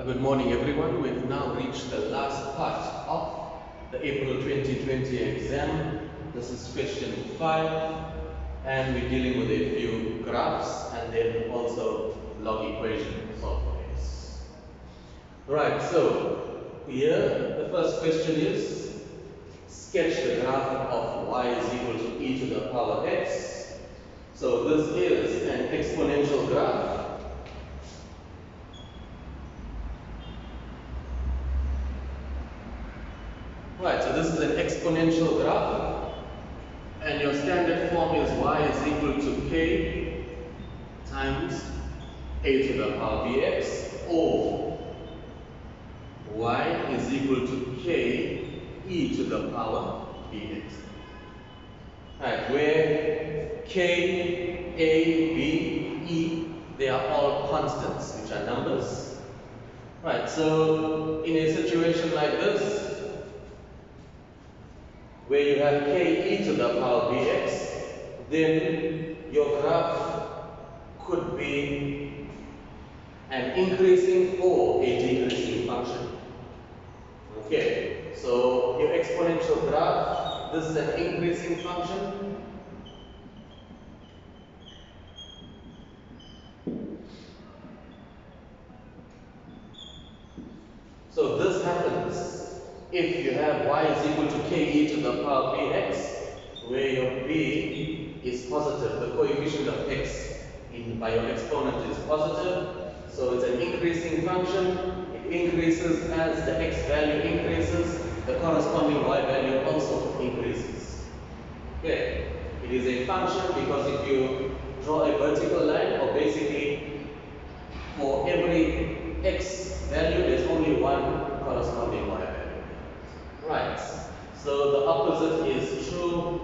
Good morning everyone. We've now reached the last part of the April 2020 exam. This is question 5 and we're dealing with a few graphs and then also log equation solved for x. Right, so here the first question is sketch the graph of y is equal to e to the power x. So this is an exponential graph. Right, so this is an exponential graph and your standard form is y is equal to k times a to the power bx, or y is equal to k e to the power bx. Right, where k, a, b, e, they are all constants, which are numbers. Right, so in a situation like this, where you have k e to the power bx, then your graph could be an increasing or a decreasing function. Okay, so your exponential graph, this is an increasing function. So this happens if you have y is equal to k e to the power bx, where your b is positive, the coefficient of x by your exponent is positive. So it's an increasing function. It increases as the x value increases, the corresponding y value also increases. Okay, it is a function because if you draw a vertical line, or basically for every x value, there's only one corresponding y value. Right. So the opposite is true.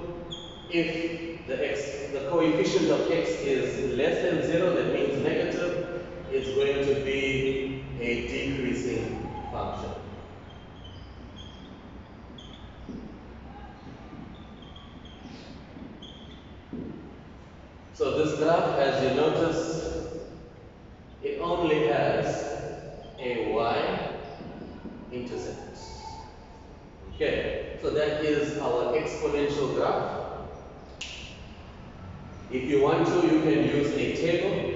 If the coefficient of x is less than 0, that means negative, it's going to be a decreasing function. So this graph, as you notice, it only has a y-intercept. Okay, so that is our exponential graph. If you want to, you can use a table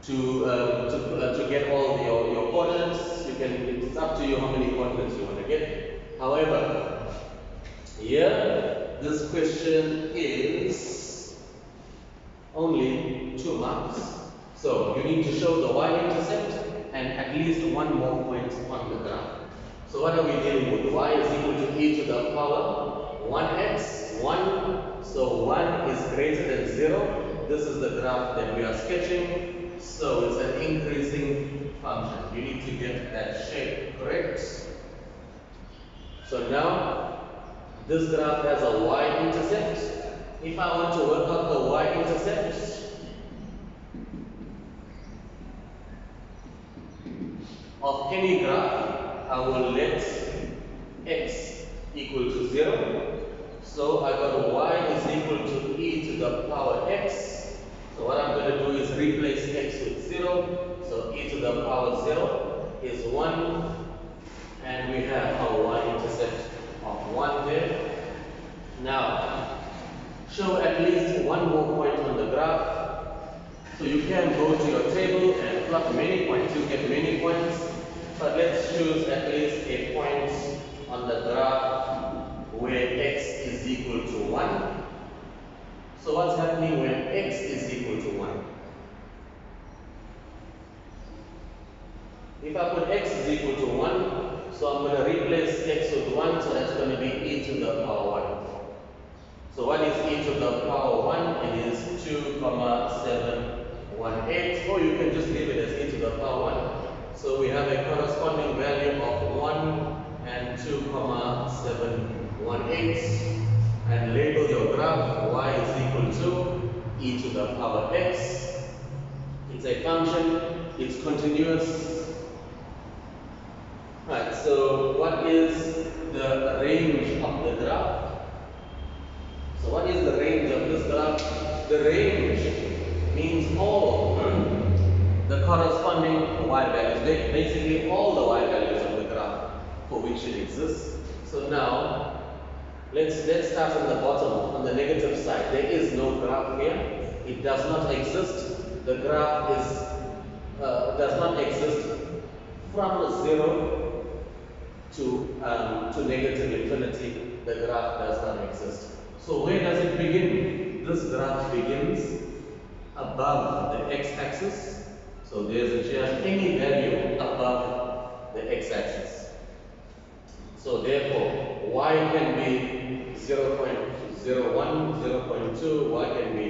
to get all your coordinates. You can. It's up to you how many coordinates you want to get. However, here this question is only 2 marks. So you need to show the y-intercept and at least one more point on the graph. So what are we dealing with? Y is equal to e to the power 1x, 1. So 1 is greater than 0. This is the graph that we are sketching. So it's an increasing function. You need to get that shape correct. So now this graph has a y-intercept. If I want to work out the y-intercept of any graph, I will let x equal to 0. So I got y is equal to e to the power x. So what I'm going to do is replace x with 0. So e to the power 0 is 1. And we have our y-intercept of 1 there. Now, show at least one more point on the graph. So you can go to your table and plot many points. You get many points. But let's choose at least a point on the graph where x is equal to 1. So what's happening when x is equal to 1? If I put x is equal to 1, so I'm going to replace x with 1, so that's going to be e to the power 1. So what is e to the power 1? It is 2,718, or you can just leave it as e to the power 1. So we have a corresponding value of 1 and 2,718, and label your graph y is equal to e to the power x. It's a function, it's continuous. Right, so what is the range of the graph? So what is the range of this graph? The range means all the corresponding corresponding y values, basically all the y values of the graph for which it exists. So now let's start on the bottom, on the negative side. There is no graph here. It does not exist. The graph does not exist from 0 to negative infinity. The graph does not exist. So where does it begin? This graph begins above the x-axis. So there's a chance any value above the x-axis. So therefore, y can be 0.01, 0.2, y can be,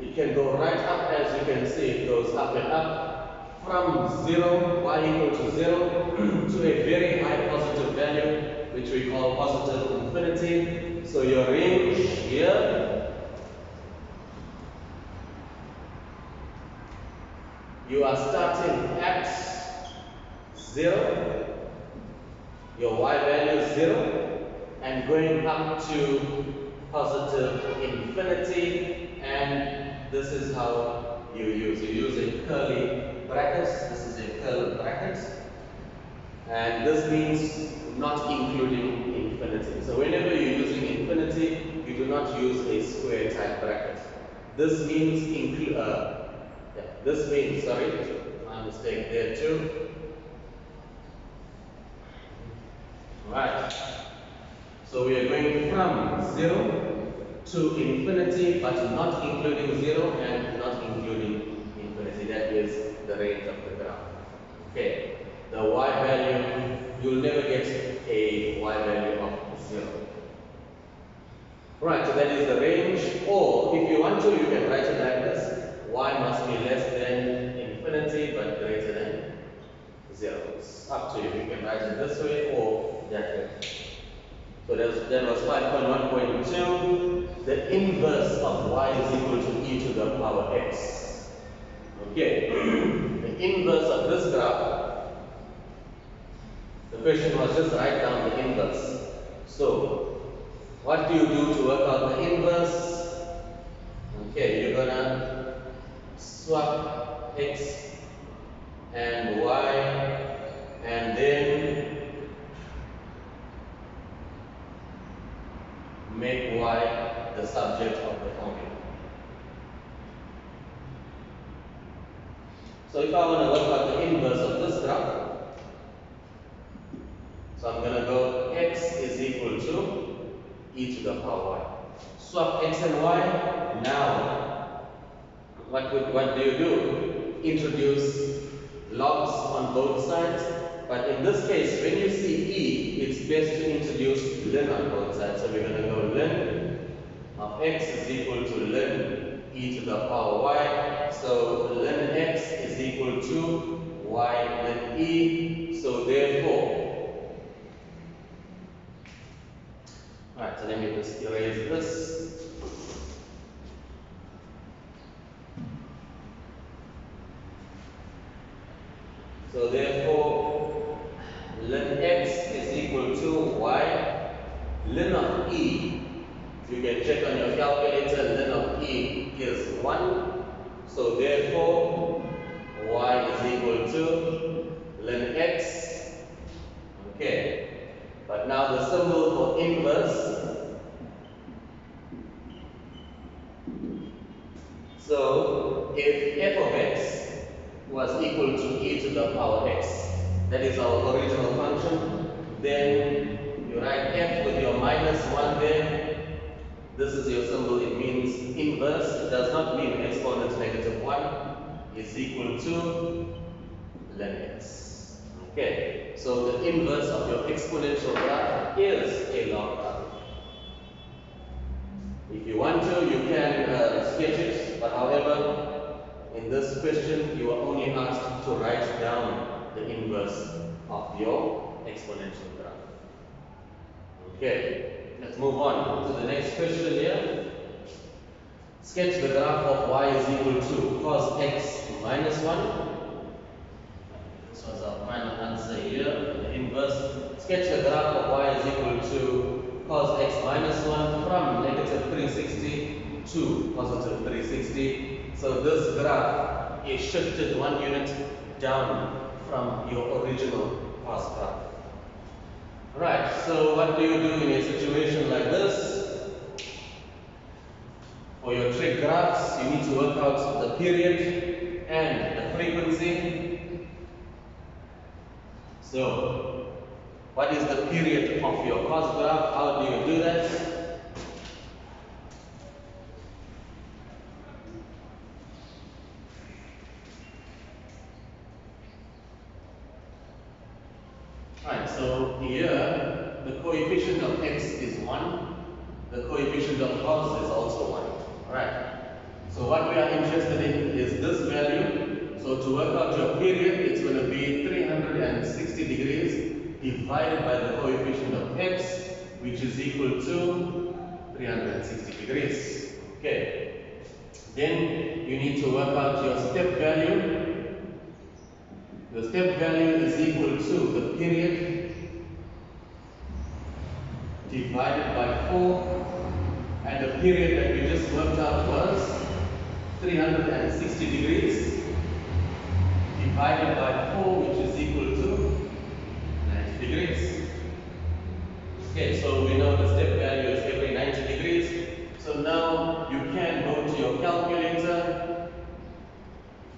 it can go right up, as you can see, it goes up and up from 0, y equal to 0 to a very high positive value, which we call positive infinity. So your range here, you are starting at 0, your y value is 0, and going up to positive infinity, and this is how you use a curly brackets. This is a curly bracket, and this means not including infinity. So whenever you're using infinity, you do not use a square type bracket. This means sorry, my mistake there too. Right. So we are going from 0 to infinity, but not including 0 and not including infinity. That is the range of the graph. Okay. The y value, you'll never get a y value of 0. Right, so that is the range. Or if you want to, you can write it like this. Y must be less than infinity but greater than 0. It's up to you. You can write it this way or that way. So that was 5.1.2. The inverse of y is equal to e to the power x. Okay. The inverse of this graph, the question was just write down the inverse. So what do you do to work out the inverse? Okay, you're gonna swap x and y, and then make y the subject of the formula. So if I want to work out the inverse of this graph, so I'm going to go x is equal to e to the power y. Swap x and y. Now, what do you do? Introduce logs on both sides. But in this case, when you see e, it's best to introduce ln on both sides. So we're going to go ln of x is equal to ln e to the power y. So ln x is equal to y ln e. So therefore, alright, so let me just erase this. So therefore, ln x is equal to y ln of e. You can check on your calculator, ln of e is 1. So therefore, y is equal to ln x. Okay. But now the symbol for inverse. So if f of x was equal to e to the power x, that is our original function, then you write f with your minus 1 there. This is your symbol, it means inverse. It does not mean exponent negative 1 is equal to ln x. Okay, so the inverse of your exponential graph is a log graph. If you want to, you can sketch it, but however, in this question, you are only asked to write down the inverse of your exponential graph. Okay, let's move on to the next question here. Sketch the graph of y is equal to cos x minus 1. This was our final answer here, the inverse. Sketch the graph of y is equal to cos x minus 1 from negative 360 to positive 360. So this graph is shifted 1 unit down from your original cost graph. Right, so what do you do in a situation like this? For your trig graphs, you need to work out the period and the frequency. So, what is the period of your cost graph? How do you do that? Right, so here the coefficient of x is 1, the coefficient of cos is also 1. Alright, so what we are interested in is this value. So to work out your period, it's going to be 360 degrees divided by the coefficient of x, which is equal to 360 degrees. Okay, then you need to work out your step value. The step value is equal to the period divided by 4, and the period that we just worked out was 360 degrees divided by 4, which is equal to 90 degrees. Okay, so we know the step value is every 90 degrees. So now you can go to your calculator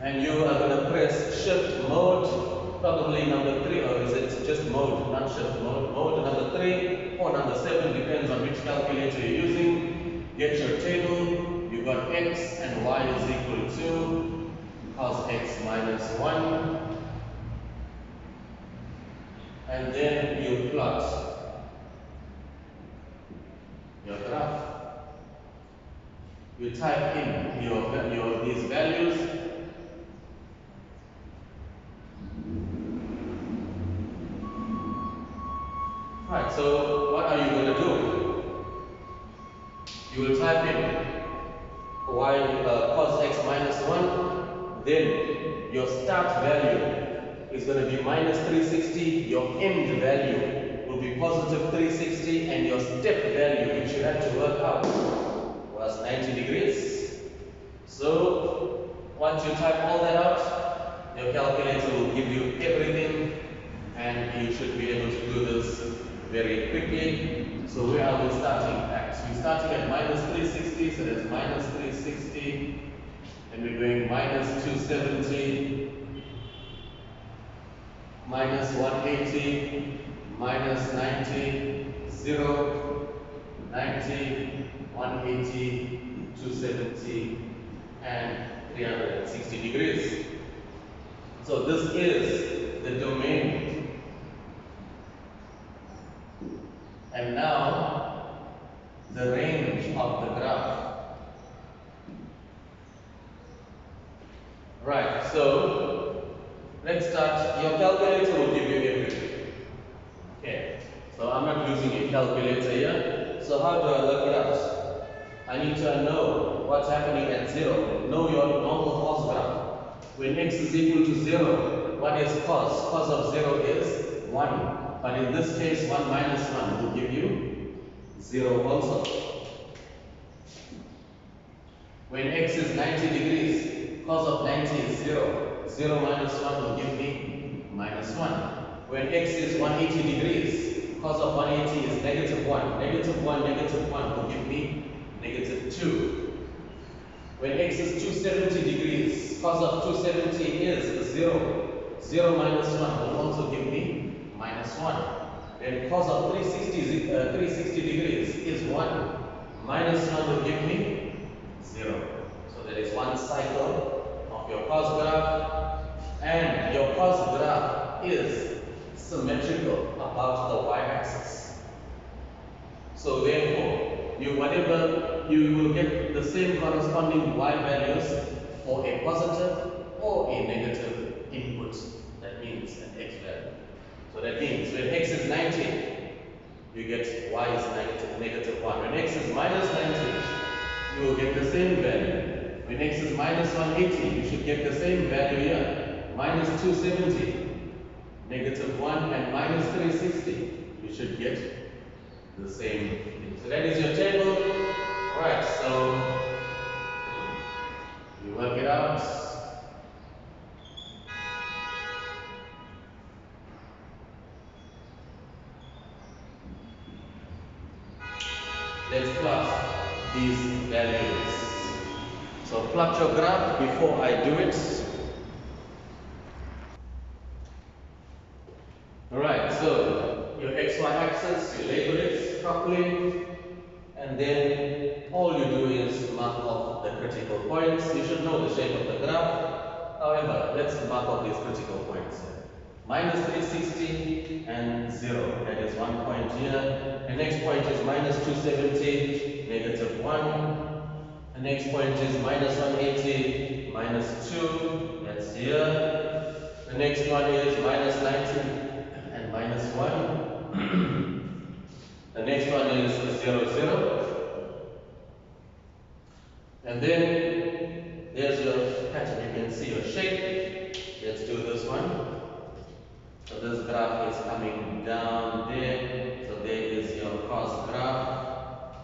and you are going to press shift mode, probably number 3, or is it just mode, not shift mode, mode number 3 or number 7, depends on which calculator you're using. Get your table, you got x and y is equal to cos x minus 1, and then you plot your graph. You type in your these values. Right, so what are you going to do? You will type in y cos x minus 1, then your start value is going to be minus 360, your end value will be positive 360, and your step value, which you had to work out, was 90 degrees. So once you type all that out, your calculator will give you everything, and you should be able to do this very quickly. So where are we starting at? We're starting at minus 360, so that's minus 360, and we're going minus 270, minus 180, minus 90, 0, 90, 180, 270, and 360 degrees. So this is the domain. And now the range of the graph. Right, so let's start. Your calculator will give you everything. Okay, so I'm not using a calculator here. So how do I work it out? I need to know what's happening at 0. Know your normal cos graph. When x is equal to 0, what is cos? Cos of 0 is 1. But in this case, 1 minus 1 will give you 0 also. When x is 90 degrees, cos of 90 is 0. 0 minus 1 will give me minus 1. When x is 180 degrees, cos of 180 is negative 1. Negative 1, negative 1 will give me negative 2. When x is 270 degrees, cos of 270 is 0. 0 minus 1 will also give me minus 1. Then cos of 360 degrees is 1. Minus 1 will give me 0. So that is one cycle of your cos graph, and your cos graph is symmetrical about the y-axis. So therefore, you will get the same corresponding y values for a positive or a negative input. That means an x value. So that means when x is 90, you get y is negative 1. When x is minus 90, you will get the same value. When x is minus 180, you should get the same value here. Minus 270, negative 1, and minus 360, you should get the same thing. So that is your table. Right, so you work it out. let's plot these values. So plot your graph before I do it. Alright, so your XY axis, you label it properly, and then all you do is mark off the critical points. You should know the shape of the graph. However, let's mark off these critical points. Minus 360 and 0, that is 1 point here. The next point is minus 270, negative 1. The next point is minus 180, minus 2, that's here. The next one is minus 90 and minus 1. The next one is 0, 0. And then there's your pattern. You can see your shape. Let's do this one. So this graph is coming down there. So there is your cos graph.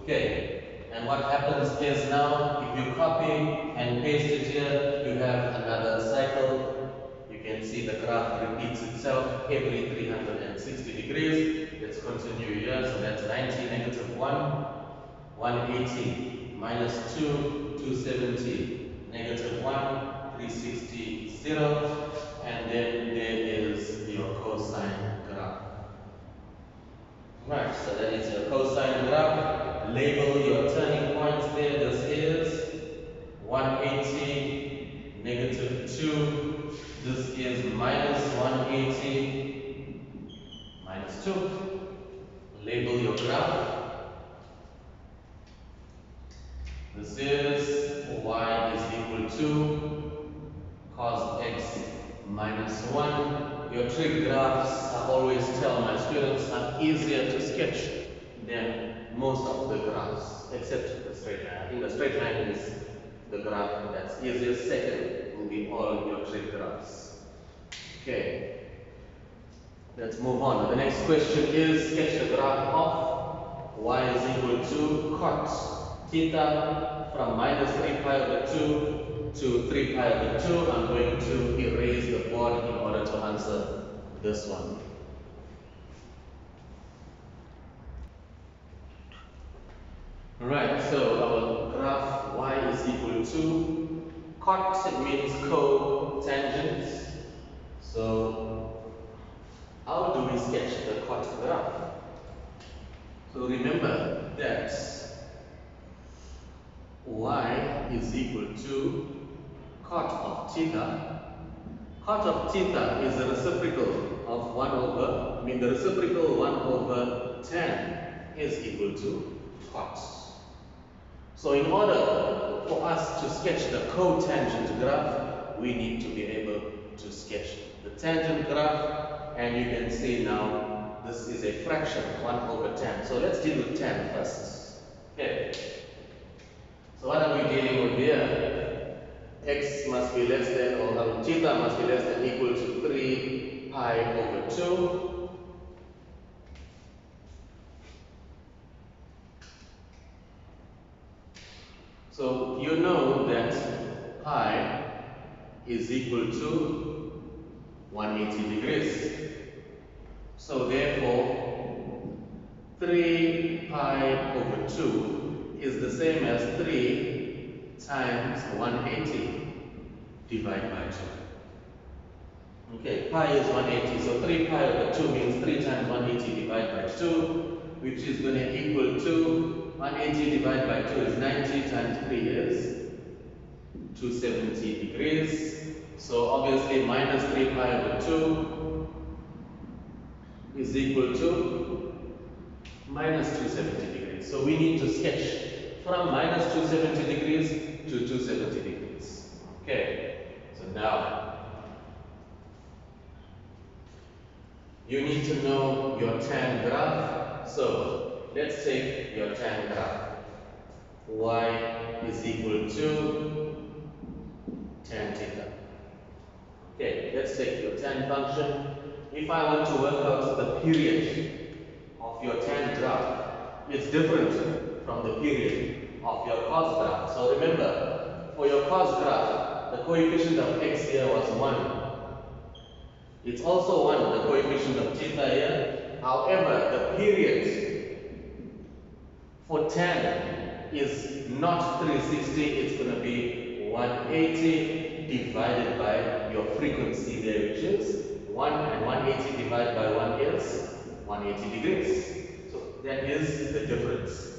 Okay. And what happens is now, if you copy and paste it here, you have another cycle. You can see the graph repeats itself every 360 degrees. Let's continue here. So that's 90, negative 1, 180, minus 2, 270, negative 1, 360, 0. And then there is your cosine graph. Right, so that is your cosine graph. Label your turning points there. This is 180, negative 2. This is minus 180, minus 2. Label your graph. This is y is equal to cos x minus 1. Your trig graphs, I always tell my students, are easier to sketch than most of the graphs, except the straight line. I think the straight line is the graph that's easiest. Second will be all your trig graphs. Okay, let's move on. The next question is sketch the graph of y is equal to cot theta from minus 3 pi over 2 to 3 pi over 2. I'm going to erase the board in order to answer this one. Alright, so our graph y is equal to cot, it means cotangent. So how do we sketch the cot graph? So remember that y is equal to cot of theta. Cot of theta is the reciprocal of 1 over, the reciprocal 1 over tan is equal to cot. So in order for us to sketch the cotangent graph, we need to be able to sketch the tangent graph, and you can see now this is a fraction, 1 over tan. So let's deal with tan first. Okay. So what are we dealing with here? X must be less than, or theta must be less than equal to 3 pi over 2. So you know that pi is equal to 180 degrees. So therefore, 3 pi over 2 is the same as 3 times 180 divided by 2. Okay, pi is 180, so 3 pi over 2 means 3 times 180 divided by 2, which is going to equal to 180 divided by 2 is 90 times 3 is 270 degrees. So obviously minus 3 pi over 2 is equal to minus 270 degrees. So we need to sketch from minus 270 degrees to 270 degrees. Okay, so now you need to know your tan graph. So let's take your tan graph. Y is equal to tan theta. Okay, let's take your tan function. If I want to work out the period of your tan graph, it's different from the period of your cos graph. So remember, for your cos graph, the coefficient of x here was 1. It's also 1, the coefficient of theta here. However, the period for tan is not 360, it's going to be 180 divided by your frequency there, which is 1, and 180 divided by 1 is 180 degrees. So that is the difference.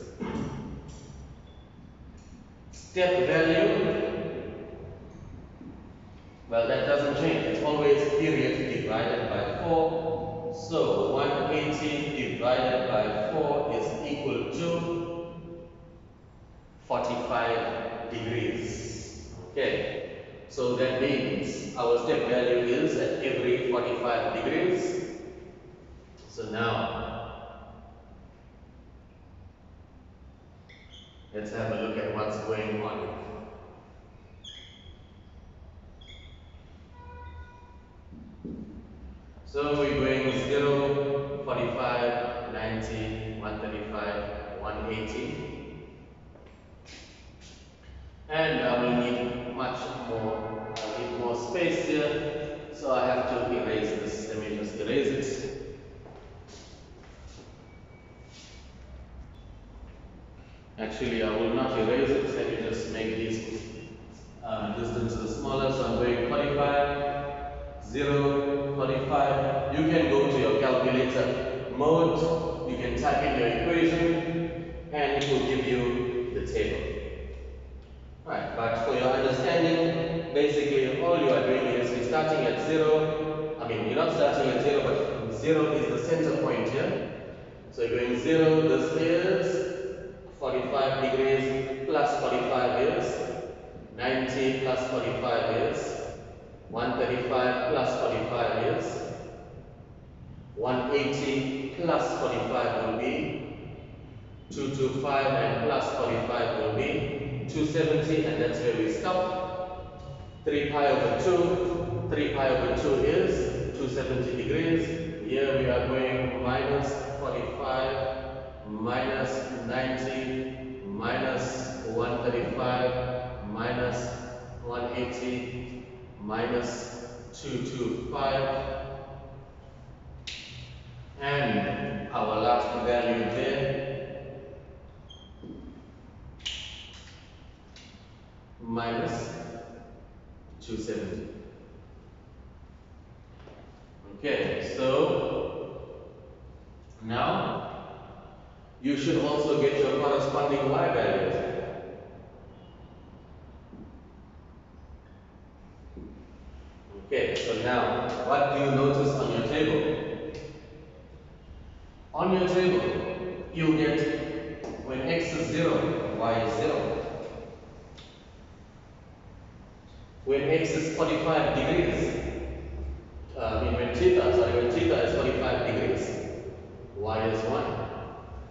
Step value, well, that doesn't change. It's always period divided by 4. So 180 divided by 4 is equal to 45 degrees. Okay. So that means our step value is at every 45 degrees. So now, let's have a look at what's going on. So we're going 0, 45, 90, 135, 180. And I will need much more, I need more space here. So I have to erase this. Let me just erase it. Actually, I will not erase it. Let me just make these distances smaller. So I'm going 45, 0, 45. You can go to your calculator mode. You can type in your equation and it will give you the table. Right, but for your understanding, basically all you are doing is you're starting at 0. I mean, you're not starting at 0, but 0 is the center point here. So you're going 0, this is 45 degrees plus 45 is 90 plus 45 is 135 plus 45 is 180 plus 45 will be 225 and plus 45 will be 270, and that's where we stop. 3 pi over 2, 3 pi over 2 is 270 degrees. Here we are going minus 45, minus 90, minus 135, minus 180, minus 225. And our last value there, minus 270. Okay, so now you should also get your corresponding y values. Okay, so now what do you notice on your table? On your table, you get when x is 0, y is 0. When x is 45 degrees, when theta is 45 degrees, y is 1.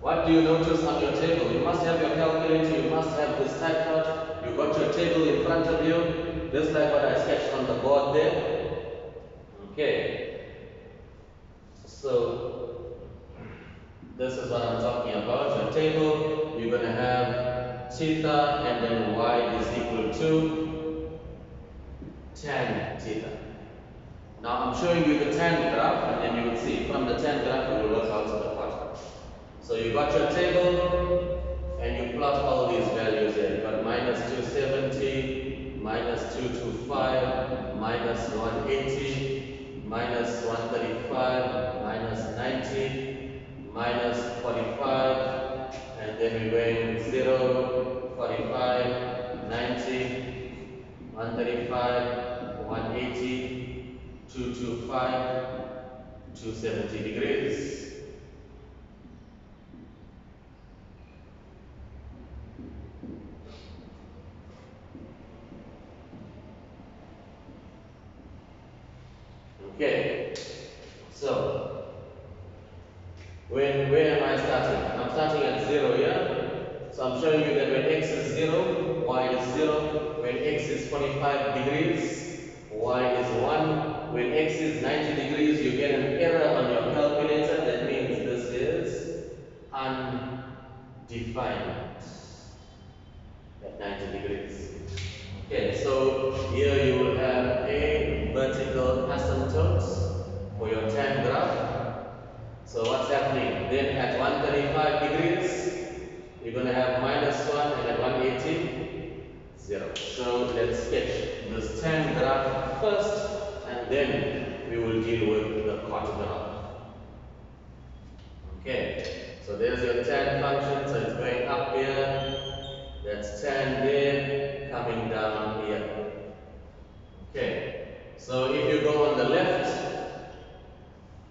What do you notice on your table? You must have your calculator, you must have this typed out. You got your table in front of you, just like what I sketched on the board there. Okay. So, this is what I'm talking about. Your table, you're going to have theta and then y is equal to tan theta. Now I'm showing you the tan graph, and then you will see from the tan graph you will work out to the plot. So you got your table and you plot all these values here. You got minus 270, minus 225, minus 180, minus 135, minus 90, minus 45, and then we're going 0, 45, 90, 135, 180, 225, 270 degrees. Okay, so where am I starting? I'm starting at 0 here. So I'm showing you that when x is 0, y is 0. When x is 45 degrees, y is 1. When x is 90 degrees, you get an error on your calculator. That means this is undefined at 90 degrees. Okay, so here you will have a vertical asymptote for your tan graph. So what's happening? Then at 135 degrees, you're So let's sketch this tan graph first, and then we will deal with the cot graph. Okay, so there's your tan function, so it's going up here, that's tan there, coming down here. Okay, so if you go on the left,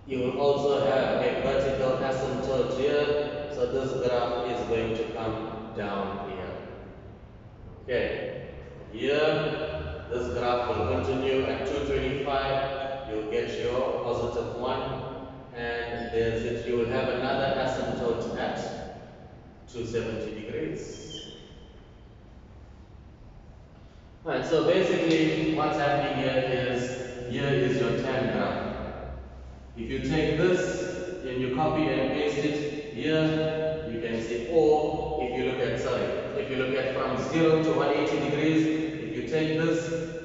you will also have a vertical asymptote here, so this graph is going to come down here. Okay, here this graph will continue at 225, you'll get your positive 1, and there's it, you will have another asymptote at 270 degrees. Right, so basically what's happening here is your tan graph. If you take this and you copy and paste it here, you can see, or if you look at from 0 to 180 degrees, if you take this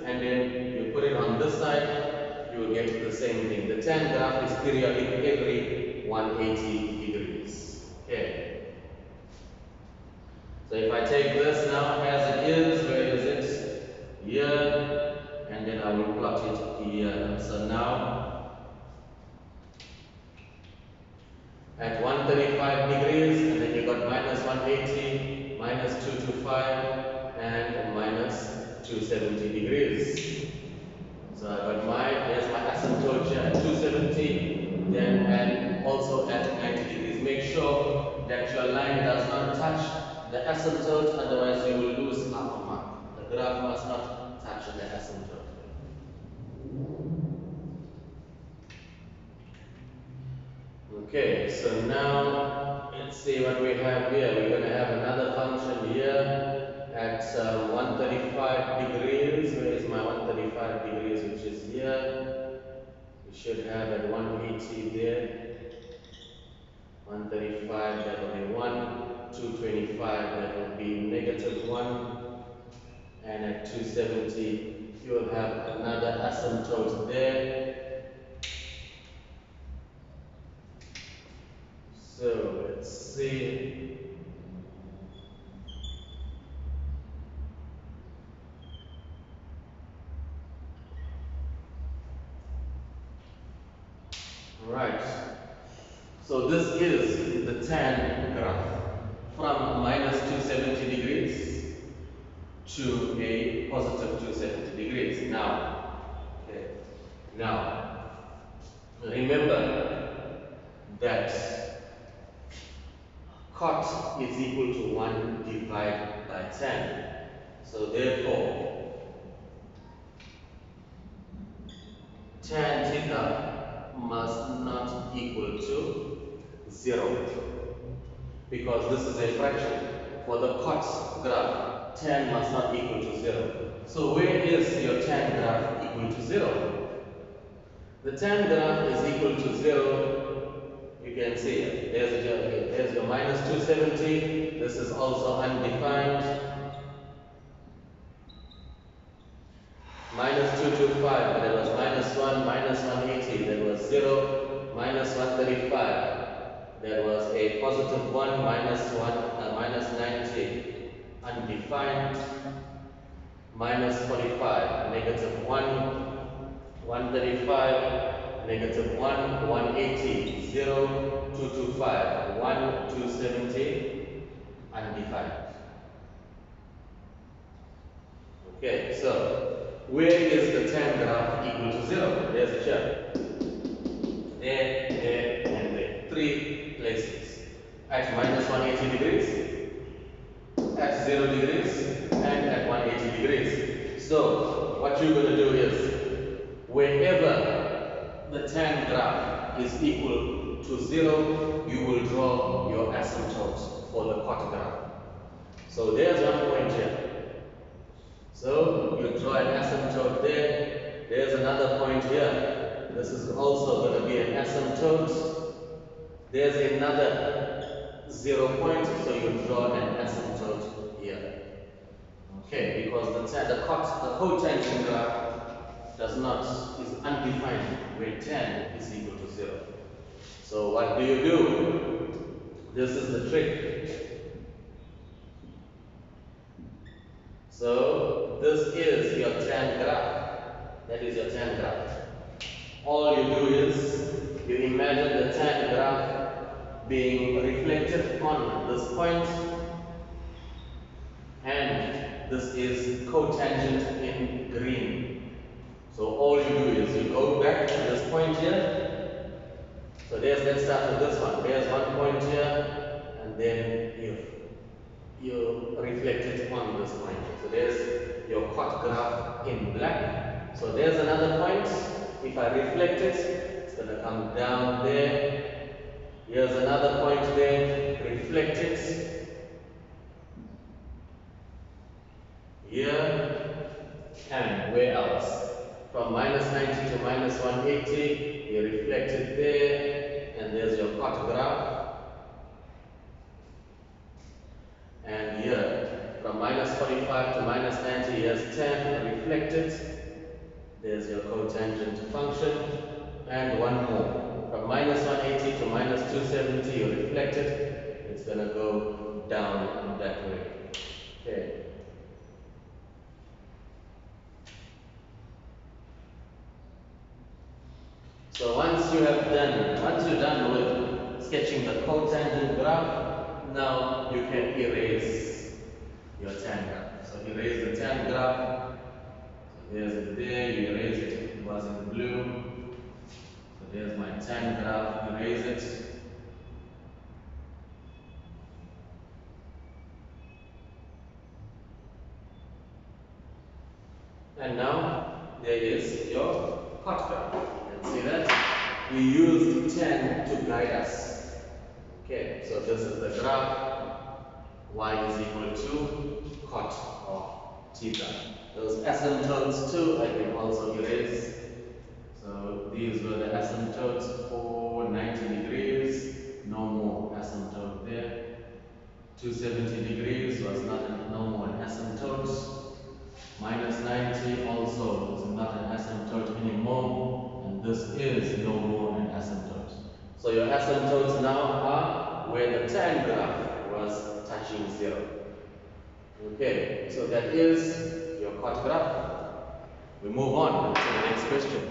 and then you put it on this side, you will get the same thing. The tan graph is periodic every 180 degrees. Okay. So if I take this now as it is, where is it? Here, and then I will plot it here. So now at 135 degrees, and then you got minus 180, minus 225, and minus 270 degrees. So I got there's my asymptote here at 270, then and also at 90 degrees. Make sure that your line does not touch the asymptote, otherwise you will lose half a mark. The graph must not touch the asymptote. Okay, so now let's see what we have here. We're going to have another function here at 135 degrees. Where is my 135 degrees, which is here? We should have at 180 there. 135, that will be 1. 225, that will be negative 1. And at 270, you will have another asymptote there. So let's see. Right. So this is the tan graph from minus 270 degrees to a positive 270 degrees. Now, remember that cot is equal to 1 divided by tan. So therefore, tan theta must not equal to 0, because this is a fraction. For the cot graph, tan must not equal to 0. So where is your tan graph equal to 0? The tan graph is equal to 0. You can see it. There's your minus 270. This is also undefined. Minus 225, that was minus 1, minus 180, that was 0, minus 135, that was a positive 1, minus 90, undefined, minus 45, negative 1, 135, negative 1, 180, 0, 225, 1, 270, undefined. Okay, so where is the tan graph equal to 0? There's a chart. There, and there. 3 places. At minus 180 degrees, at 0 degrees, and at 180 degrees. So, what you're going to do is, wherever the tan graph is equal to 0, you will draw your asymptote for the cot graph. So, there's one point here. So you draw an asymptote there. There's another point here. This is also going to be an asymptote. There's another 0 point, so you draw an asymptote here. Okay, because the cotangent graph is undefined where tan is equal to 0. So what do? This is the trick. So this is your tan graph. That is your tan graph. All you do is you imagine the tan graph being reflected on this point, and this is cotangent in green. So all you do is you go back to this point here. So let's start with this one. There's one point here, and then you reflect it on this point. So there's your cot graph in black. So there's another point. If I reflect it, it's going to come down there. Here's another point there. Reflect it. Here. And where else? From minus 90 to minus 180, you reflect it there. And there's your cot graph. And here, from minus 45 to minus 90, here's 10 reflected. There's your cotangent function. And one more. From minus 180 to minus 270, you reflect it. It's going to go down that way. Okay. So once you're done with sketching the cotangent graph, now you can erase your tan graph. So erase the tan graph. So there's it there, you erase it. It was in blue. So there's my tan graph, erase it. And now there is your cot graph. You can see that. We used 10 to guide us. Okay, so this is the graph. Y is equal to cot of theta. Those asymptotes too, I can also erase. So these were the asymptotes for 90 degrees. No more asymptote there. 270 degrees was no more an asymptote. Minus 90 also is not an asymptote anymore, and this is no more an asymptote. So your asymptotes now are where the tan graph was touching 0. Okay, so that is your cot graph. We move on to the next question.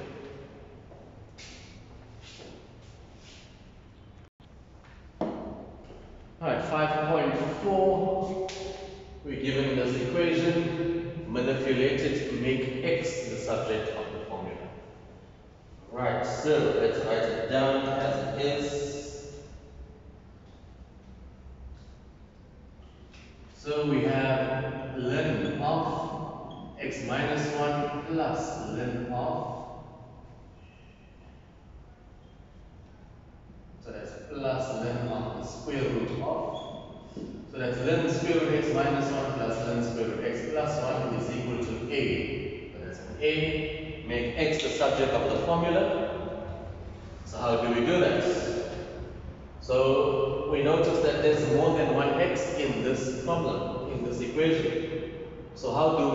Alright, 5.4. We're given this equation. Manipulate it to make x the subject of the formula. Right, so let's write it down as it is. So we have ln of x minus 1 plus ln of, so that's plus ln of the square root of, so that's ln square root x minus 1 plus ln square root x plus 1 is equal to a. So that's an a. Make x the subject of the formula. So how do we do that? So we notice that there's more than one x in this problem, in this equation. So how do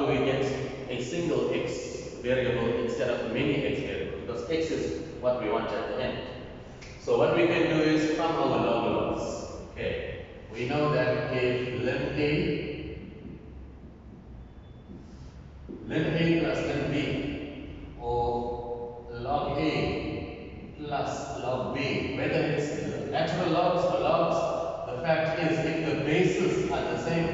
we get a single x variable instead of many x variables? Because x is what we want at the end. So what we can do is from our log laws. Okay, we know that if ln a plus ln b, or log a plus log b, whether it's natural logs or logs, the fact is if the bases are the same,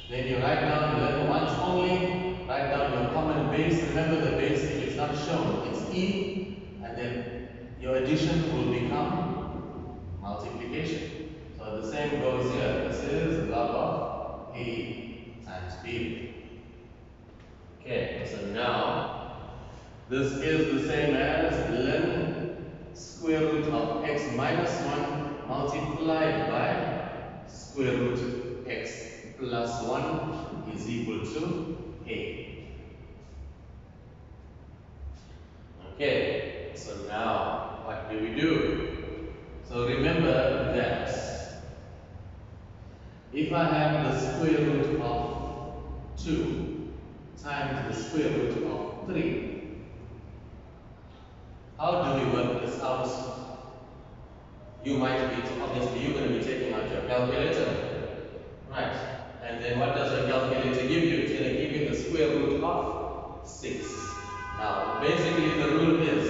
then you write down ln once only, write down your common base. Remember the base, if it's not shown, it's e, and then your addition will become multiplication. So the same goes here. This is log of a times b. Okay, so now this is the same as ln square root of x minus 1 multiplied by square root x plus 1 is equal to a. Okay, so now what do we do? So remember that if I have the square root of 2 times the square root of 3, how do we work this out? You might be, obviously you're going to be taking out your calculator, right? And And then what does your calculator give you? It's going to give you the square root of 6. Now, basically the rule is,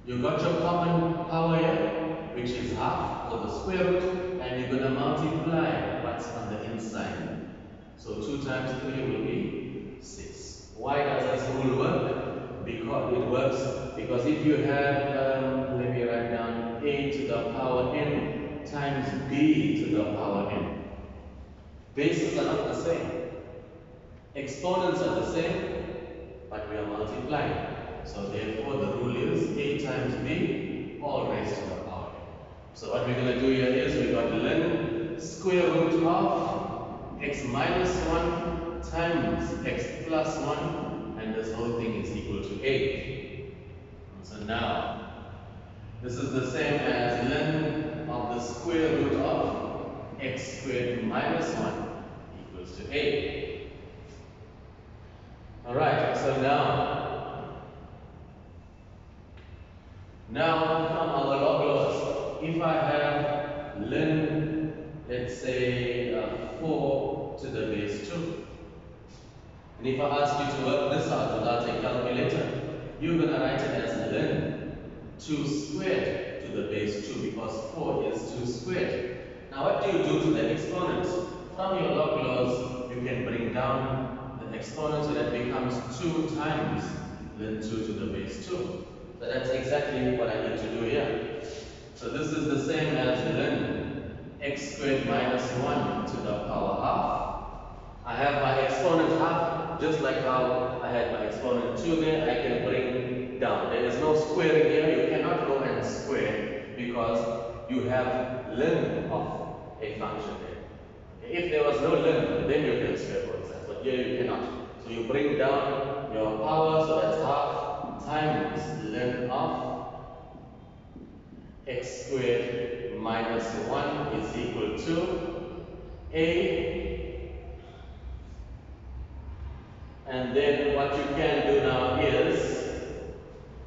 you got your common power here, which is half, or the square root, and you're going to multiply what's on the inside. So 2 times 3 will be 6. Why does this rule work? Because it works because if you have, let me write down, a to the power n times b to the power n. Bases are not the same. Exponents are the same, but we are multiplying. So therefore the rule is a times b all raised to the power n. So what we're going to do here is we got ln square root of x minus 1 times x plus 1, and this whole thing is equal to a. So now this is the same as ln of the square root of x squared minus 1 equals to a. Alright, so now from our log laws, if I have ln, let's say 4 to the base 2, and if I ask you to work this out without a calculator, you're going to write it as ln 2 squared to the base 2 because 4 is 2 squared. Now what do you do to the exponents? From your log laws, you can bring down the exponent so that becomes 2 times ln 2 to the base 2. So that's exactly what I need to do here. So this is the same as ln x squared minus 1 to the power half. I have my exponent half, just like how I had my exponent 2 there, I can bring down. There is no squaring here, you cannot go and square because you have ln of a function there. If there was no ln, then you can square both sides, but here you cannot. So you bring down your power, so that's half times ln of x squared minus 1 is equal to a. And then what you can do now is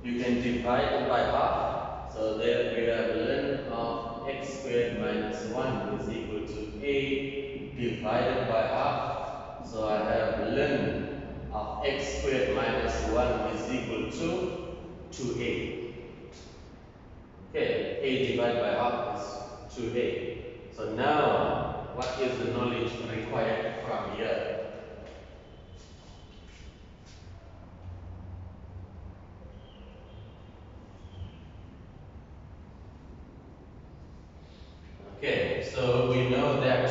you can divide it by half. So there we have ln of x squared minus 1 is equal to a divided by half. So I have ln of x squared minus 1 is equal to 2a. Okay, a divided by half is 2a. So now, what is the knowledge required from here? Okay, so we know that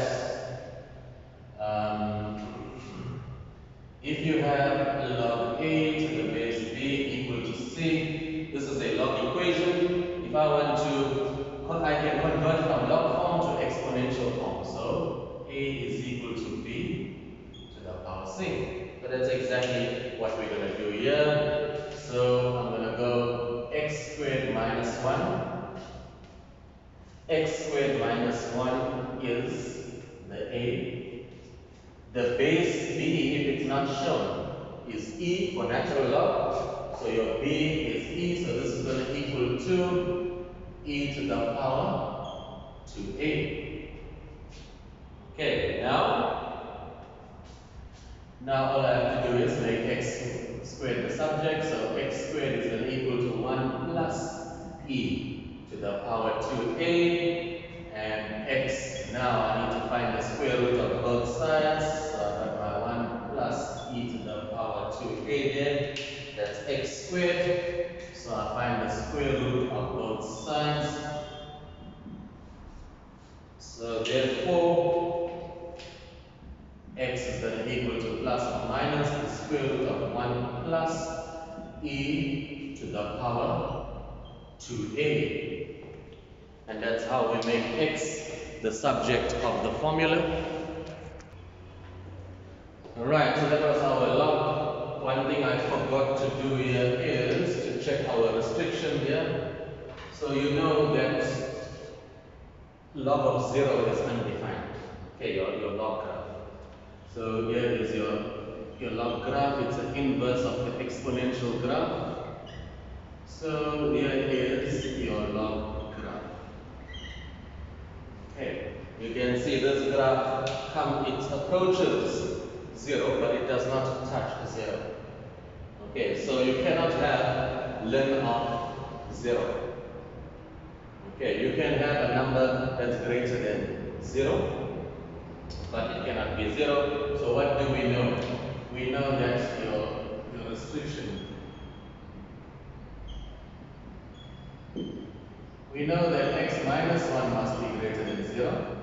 if you have log a to the base b equal to c, this is a log equation. If I want to, I can convert from log form to exponential form. So a is equal to b to the power c. So that's exactly what we're going to do here. So I'm going to go x squared minus 1. X squared minus 1 is the a. The base b, if it's not shown, is e for natural log. So your b is e, so this is going to equal to e to the power 2a. Okay, now all I have to do is make x squared the subject, so x squared is going to equal to 1 plus e to the power 2a, and x, now I need to find the square root of both sides, so I got my 1 plus e to the power 2a there, that's x squared, so I find the square root of both sides, so therefore x is going to equal to plus or minus the square root of 1 plus e to the power 2a. And that's how we make x the subject of the formula. Alright, so that was our log. One thing I forgot to do here is to check our restriction here. So you know that log of 0 is undefined. Okay, your log graph. So here is your log graph. It's an inverse of the exponential graph. So here is your log graph. Okay, you can see this graph it approaches 0, but it does not touch 0. Okay, so you cannot have lim of 0. Okay, you can have a number that's greater than 0, but it cannot be 0. So what do we know? We know that your restriction, we know that x minus 1 must be greater than 0,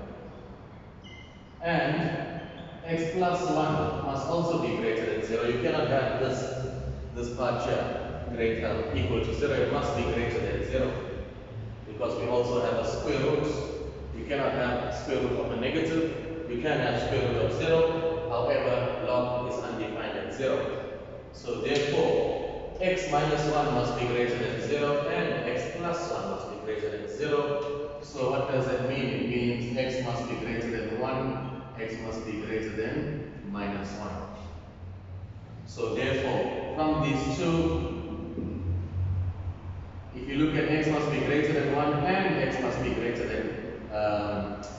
and x plus 1 must also be greater than 0. You cannot have this part here greater equal to 0. It must be greater than 0, because we also have a square root. You cannot have square root of a negative. You can have square root of 0. However, log is undefined at 0. So therefore, x minus 1 must be greater than 0 and x plus 1 must be greater than 0. So what does that mean? It means x must be greater than 1, x must be greater than minus 1. So therefore, from these two, if you look at x must be greater than 1 and x must be greater than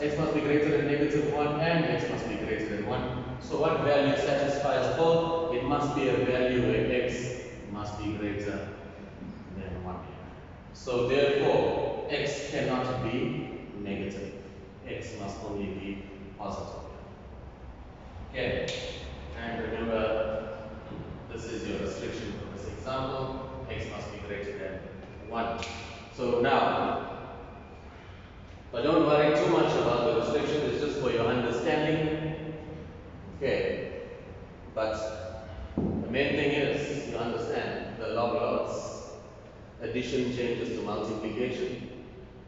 x must be greater than negative 1 and x must be greater than 1. So what value satisfies both? It must be a value where x must be greater than 1. So therefore, x cannot be negative. X must only be positive. Okay, and remember, this is your restriction for this example. X must be greater than 1. So now, but don't worry too much about the restriction, it's just for your understanding. Okay, but the main thing is you understand the log laws. Addition changes to multiplication.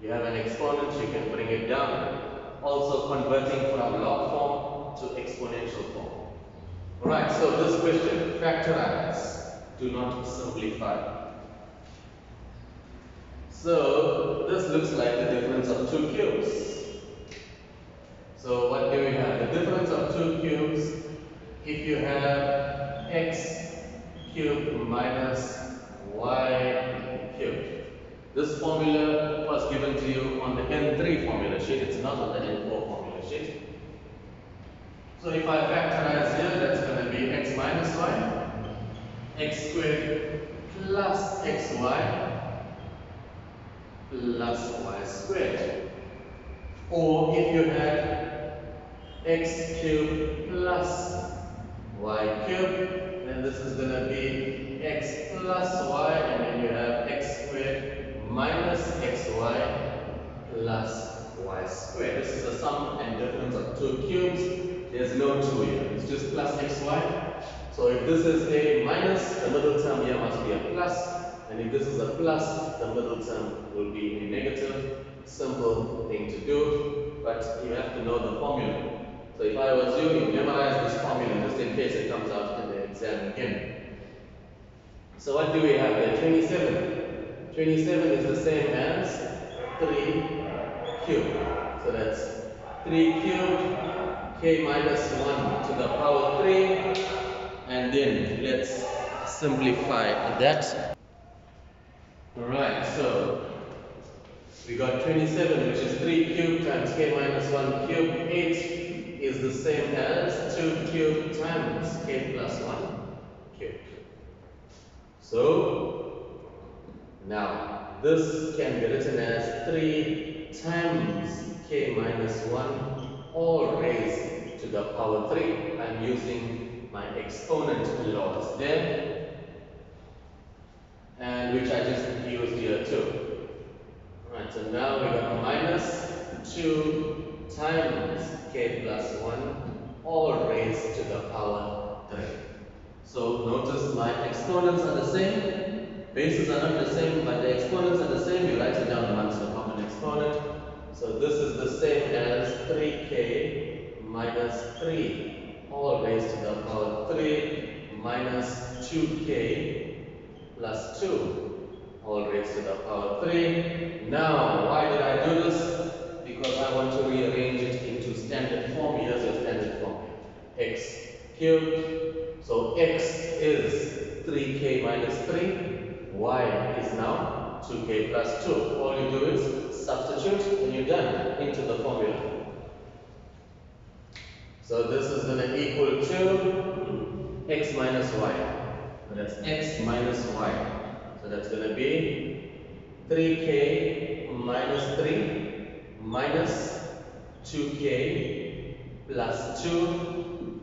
You have an exponent, you can bring it down. Also converting from log form to exponential form. Alright, so this question, factorize, do not simplify. So this looks like the difference of two cubes. So what do we have? The difference of two cubes, if you have x cubed minus y cubed. This formula was given to you on the N3 formula sheet, it's not on the N4 formula sheet. So if I factorize here, that's going to be x minus y, x squared plus xy plus y squared. Or if you have x cubed plus y cubed, then this is going to be x plus y, and then you have x squared minus xy plus y squared. This is the sum and difference of two cubes. There's no 2 here, it's just plus xy. So if this is a minus, the middle term here must be a plus. And if this is a plus, the middle term will be a negative. Simple thing to do, but you have to know the formula. So if I was you memorize this formula just in case it comes out in the exam again. So what do we have there? 27. 27 is the same as 3 cubed. So that's 3 cubed, k minus 1 to the power 3. And then let's simplify that. Alright, so we got 27, which is 3 cubed times k minus 1 cubed. 8 is the same as 2 cubed times k plus 1 cubed. So now this can be written as 3 times k minus 1 all raised to the power 3. I'm using my exponent laws there, and which I just used here too. Alright, so now we got minus 2 times k plus 1 all raised to the power 3. So notice my exponents are the same, bases are not the same, but the exponents are the same. You write it down once, the common exponent. So this is the same as 3k minus 3 all raised to the power 3 minus 2k plus 2 all raised to the power 3. Now, why did I do this? Because I want to rearrange it into standard form. Here's your standard form. X cubed. So x is 3k minus 3. Y is now 2k plus 2. All you do is substitute and you're done into the formula. So this is going to equal to x minus y. So that's x minus y. So that's going to be 3k minus 3 minus 2k plus 2.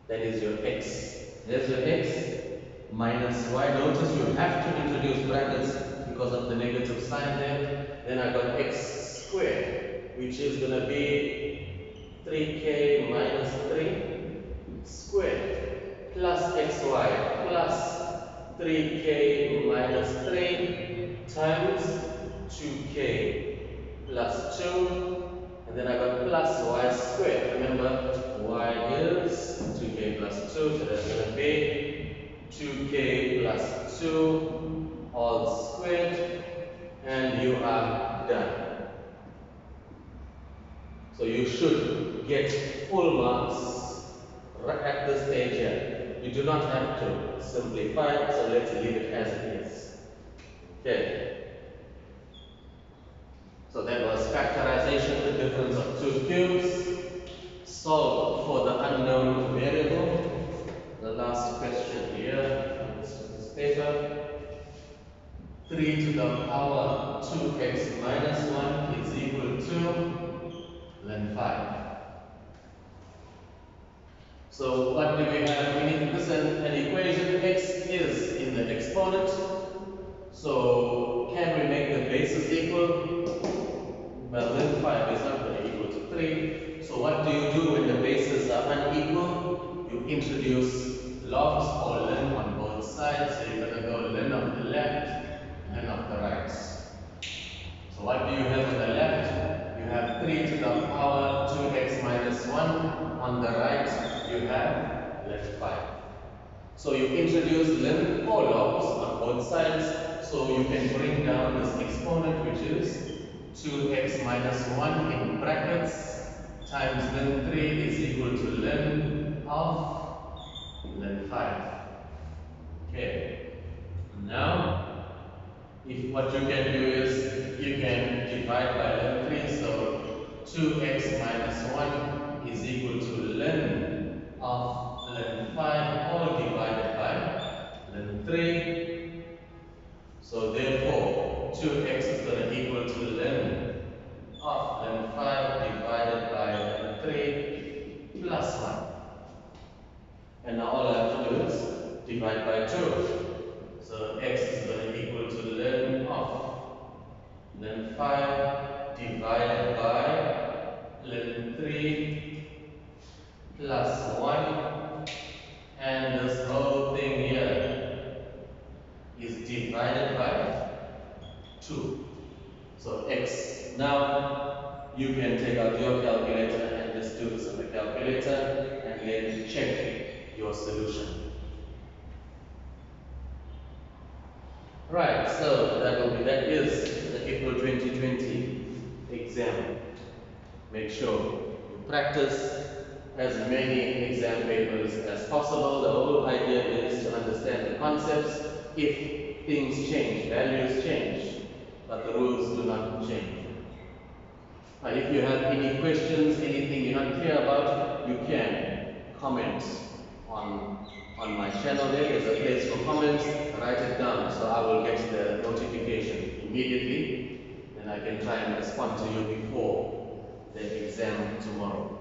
That is your x. There's your x minus y. Notice you have to introduce brackets because of the negative sign there. Then I got x squared, which is going to be 3k minus 3 squared plus xy plus 3k minus 3 times 2k plus 2. And then I got plus y squared. Remember, y is 2k plus 2, so that's going to be 2k plus 2 all squared, and you are done. So you should get full marks right at this stage here. You do not have to simplify, so let's leave it as it is. Okay. So that was factorization, the difference of two cubes. Solve for the unknown variable. The last question here on this paper. 3 to the power 2x minus 1 is equal to ln 5. So what do we have? We need this an equation. X is in the exponent. So can we make the bases equal? Well, ln 5 is not going to equal to 3. So what do you do when the bases are unequal? You introduce logs or ln on both sides. So you're going to go ln of the left, ln of the right. So what do you have on the left? You have 3 to the power 2x minus 1. On the right, you have ln 5. So you introduce ln or logs on both sides. So you can bring down this exponent, which is 2x minus 1 in brackets times ln 3 is equal to ln of ln 5. Okay. Now, if what you can do is you can divide by ln 3, so 2x minus 1 is equal to ln of ln 5 all divided by ln 3. So therefore 2x is going to equal to ln of ln 5 divided by ln 3 plus 1. And now all I have to do is divide by 2. So x is going to equal to ln of ln 5 divided by ln 3 plus 1. And this whole thing here is divided by 2. So x. Now you can take out your calculator and just do this on the calculator and then check your solution. Right, so that is the April 2020 exam. Make sure you practice as many exam papers as possible. The whole idea is to understand the concepts. If things change, values change, but the rules do not change. If you have any questions, anything you're not clear about, you can comment on my channel there. There's a place for comments. Write it down so I will get the notification immediately and I can try and respond to you before the exam tomorrow.